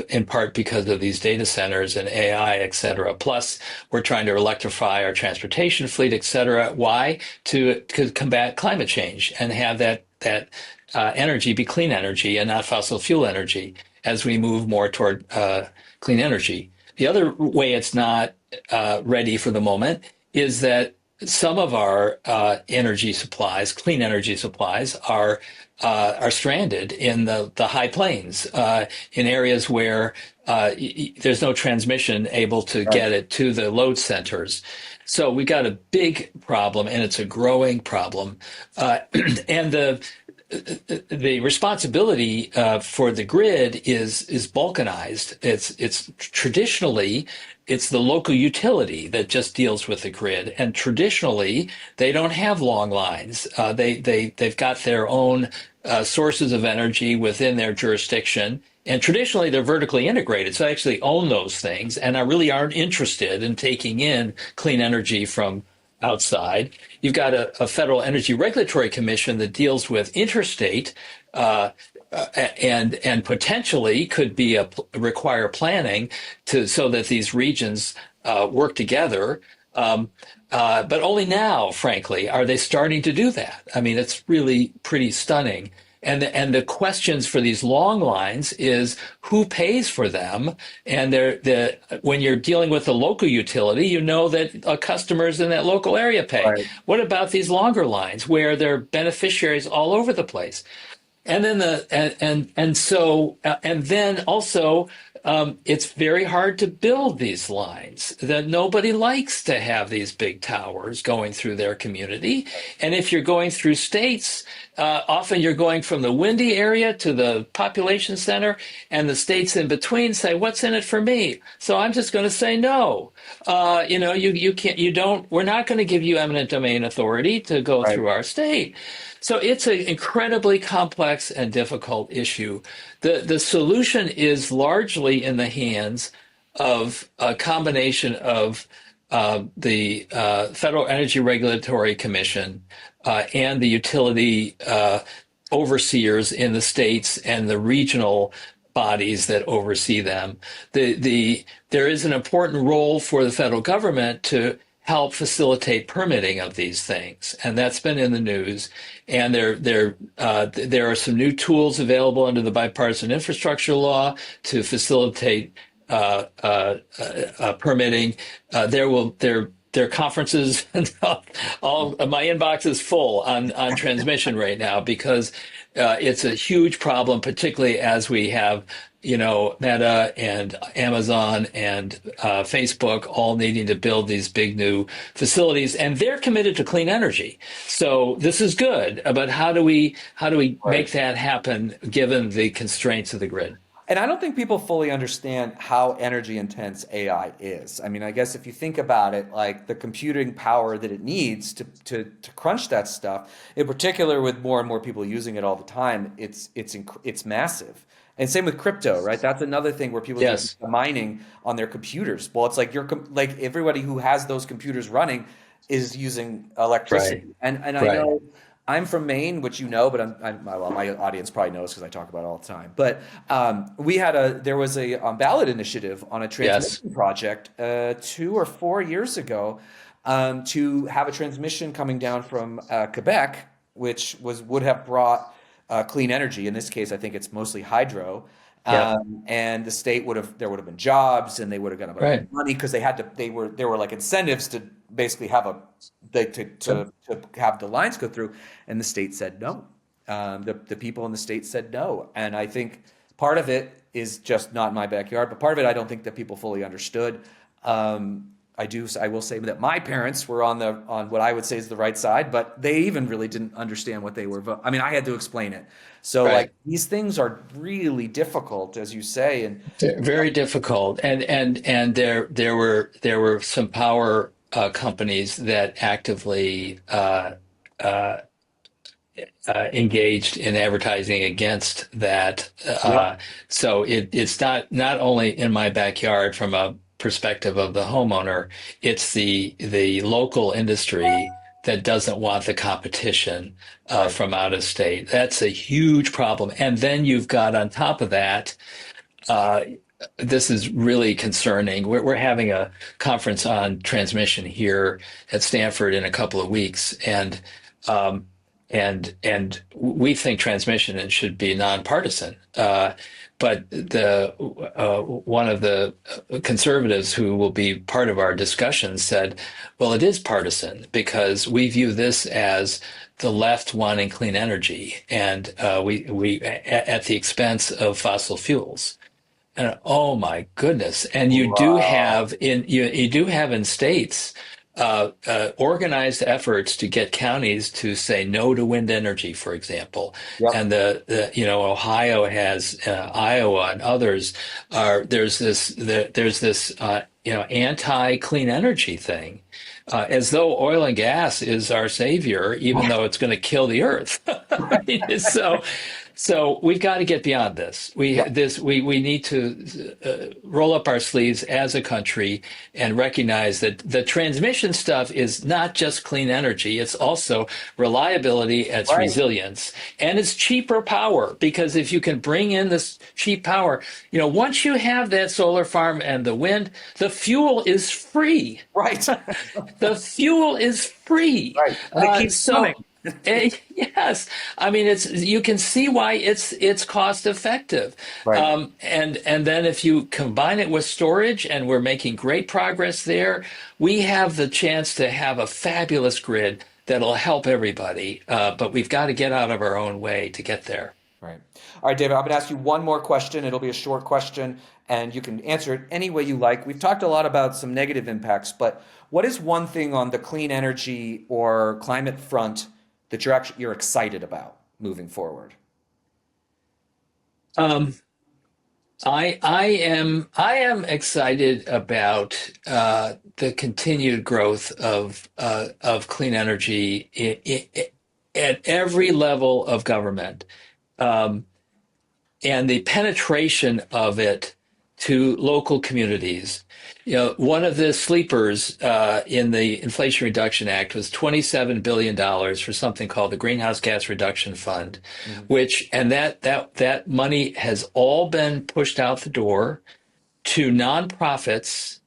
in part because of these data centers and AI, et cetera. Plus, we're trying to electrify our transportation fleet, et cetera. Why? To combat climate change and have that energy be clean energy and not fossil fuel energy as we move more toward clean energy. The other way it's not ready for the moment is that some of our energy supplies, clean energy supplies, are stranded in the high plains, in areas where there's no transmission able to Right. get it to the load centers. So we got a big problem, and it's a growing problem. And the responsibility for the grid is balkanized. It's traditionally it's the local utility that just deals with the grid, and traditionally they don't have long lines. They've got their own sources of energy within their jurisdiction. And traditionally, they're vertically integrated, so they actually own those things, and I really aren't interested in taking in clean energy from outside. You've got a Federal Energy Regulatory Commission that deals with interstate and potentially could be require planning so that these regions work together. But only now, frankly, are they starting to do that. I mean, it's really pretty stunning. And the questions for these long lines is who pays for them? And when you're dealing with a local utility, you know that customers in that local area pay. Right. What about these longer lines where there are beneficiaries all over the place? And then and then also, it's very hard to build these lines. That nobody likes to have these big towers going through their community. And if you're going through states, often you're going from the windy area to the population center, and the states in between say, "What's in it for me?" So I'm just going to say no. You can't. You don't. We're not going to give you eminent domain authority to go Right. through our state. So it's an incredibly complex and difficult issue. The solution is largely in the hands of a combination of the Federal Energy Regulatory Commission and the utility overseers in the states and the regional bodies that oversee them. There is an important role for the federal government to help facilitate permitting of these things, and that's been in the news. And there are some new tools available under the bipartisan infrastructure law to facilitate permitting. There are conferences, and all my inbox is full on transmission right now, because it's a huge problem, particularly as we have Meta and Amazon and Facebook all needing to build these big new facilities, and they're committed to clean energy. So this is good, but how do we Right. make that happen given the constraints of the grid? And I don't think people fully understand how energy intense AI is. I mean, I guess if you think about it, like the computing power that it needs to crunch that stuff, in particular with more and more people using it all the time, it's massive. And same with crypto, right? That's another thing where people do Yes, mining on their computers. Well, it's like like everybody who has those computers running is using right, electricity. And I right. know I'm from Maine, which you know, but well, my audience probably knows because I talk about it all the time. But there was a ballot initiative on a Yes, transmission project 2 or 4 years ago to have a transmission coming down from Quebec, which would have brought clean energy. In this case, I think it's mostly hydro. yep, And the state there would have been jobs, and they would have got a bunch of right. money because there were like incentives to basically have Yep. to have the lines go through, and the state said no. The people in the state said no, and I think part of it is just not in my backyard, but part of it I don't think that people fully understood. I will say that my parents were on what I would say is the right side, but they even really didn't understand what they were. I mean, I had to explain it. So like Right. these things are really difficult, as you say, and Very difficult, and there were some power companies that actively engaged in advertising against that. yep, So it's not only in my backyard from a perspective of the homeowner, it's the local industry that doesn't want the competition right, from out of state. That's a huge problem. And then you've got on top of that, uh, this is really concerning. We're having a conference on transmission here at Stanford in a couple of weeks, um, and we think transmission should be nonpartisan. But the one of the conservatives who will be part of our discussion said, "Well, it is partisan because we view this as the left wanting clean energy, and we at the expense of fossil fuels." And oh my goodness! And wow, you do have in states organized efforts to get counties to say no to wind energy, for example. yep, And Ohio has Iowa and others are there's this anti clean energy thing. As though oil and gas is our savior, even though it's going to kill the earth. I mean, so we've got to get beyond this. yep, We need to roll up our sleeves as a country and recognize that the transmission stuff is not just clean energy; it's also reliability, it's right, resilience, and it's cheaper power. Because if you can bring in this cheap power, once you have that solar farm and the wind, the fuel is free. right, The fuel is free. right, and it keeps coming. So yes, I mean you can see why it's cost effective. Right, And then if you combine it with storage, and we're making great progress there, we have the chance to have a fabulous grid that'll help everybody. But we've got to get out of our own way to get there. right. All right, David, I'm going to ask you one more question. It'll be a short question, and you can answer it any way you like. We've talked a lot about some negative impacts, but what is one thing on the clean energy or climate front that you're excited about moving forward? Um, I am excited about the continued growth of clean energy at every level of government, um, and the penetration of it to local communities. One of the sleepers in the Inflation Reduction Act was $27 billion for something called the Greenhouse Gas Reduction Fund, Mhm. and that money has all been pushed out the door to nonprofits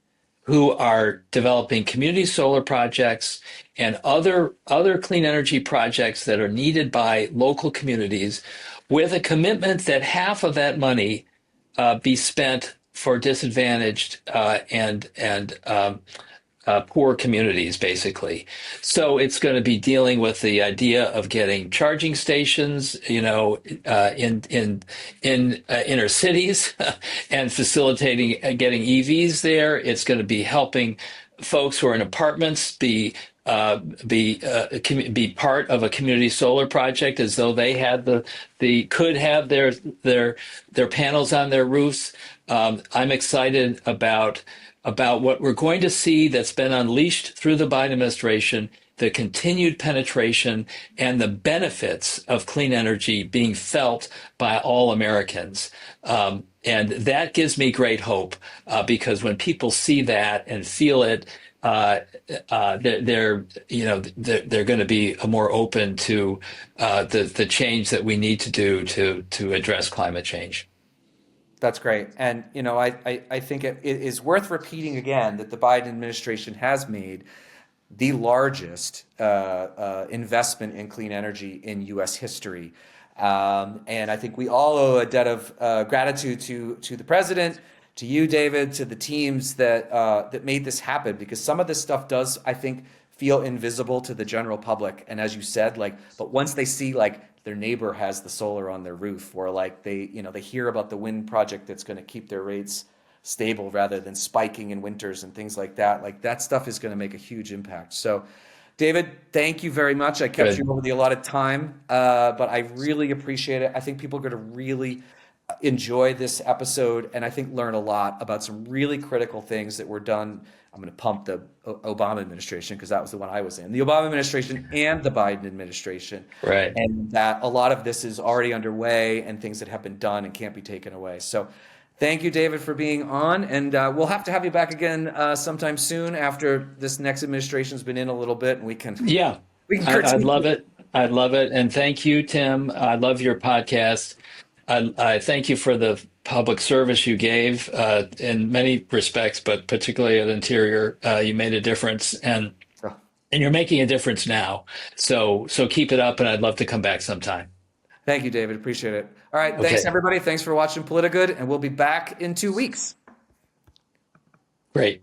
who are developing community solar projects and other clean energy projects that are needed by local communities, with a commitment that half of that money be spent for disadvantaged and poor communities, basically. So it's going to be dealing with the idea of getting charging stations, in inner cities, and facilitating getting EVs there. It's going to be helping folks who are in apartments be part of a community solar project, as though they had the could have their panels on their roofs. I'm excited about what we're going to see that's been unleashed through the Biden administration, the continued penetration and the benefits of clean energy being felt by all Americans. And that gives me great hope, because when people see that and feel it, they're going to be more open to the change that we need to do to address climate change. That's great. And, I think it is worth repeating again that the Biden administration has made the largest investment in clean energy in U.S. history. And I think we all owe a debt of gratitude to the president, to you, David, to the teams that made this happen, because some of this stuff does, I think, feel invisible to the general public. And as you said, but once they see their neighbor has the solar on their roof, or they hear about the wind project that's going to keep their rates stable rather than spiking in winters and things like that stuff is going to make a huge impact. So, David, thank you very much. I kept Good. you over the allotted time, but I really appreciate it. I think people are going to really enjoy this episode, and I think learn a lot about some really critical things that were done. I'm going to pump the Obama administration, because that was the one I was in, the Obama administration and the Biden administration. Right. And that a lot of this is already underway and things that have been done and can't be taken away. So thank you, David, for being on. And we'll have to have you back again sometime soon after this next administration's been in a little bit, and Yeah, we can I'd critique love it. it. I'd love it. And thank you, Tim. I love your podcast. I thank you for the public service you gave in many respects, but particularly at Interior. You made a difference, So, and you're making a difference now. So keep it up, and I'd love to come back sometime. thank you, David. Appreciate it. All right. Thanks, Okay, everybody. Thanks for watching PolitiGood, and we'll be back in 2 weeks. great.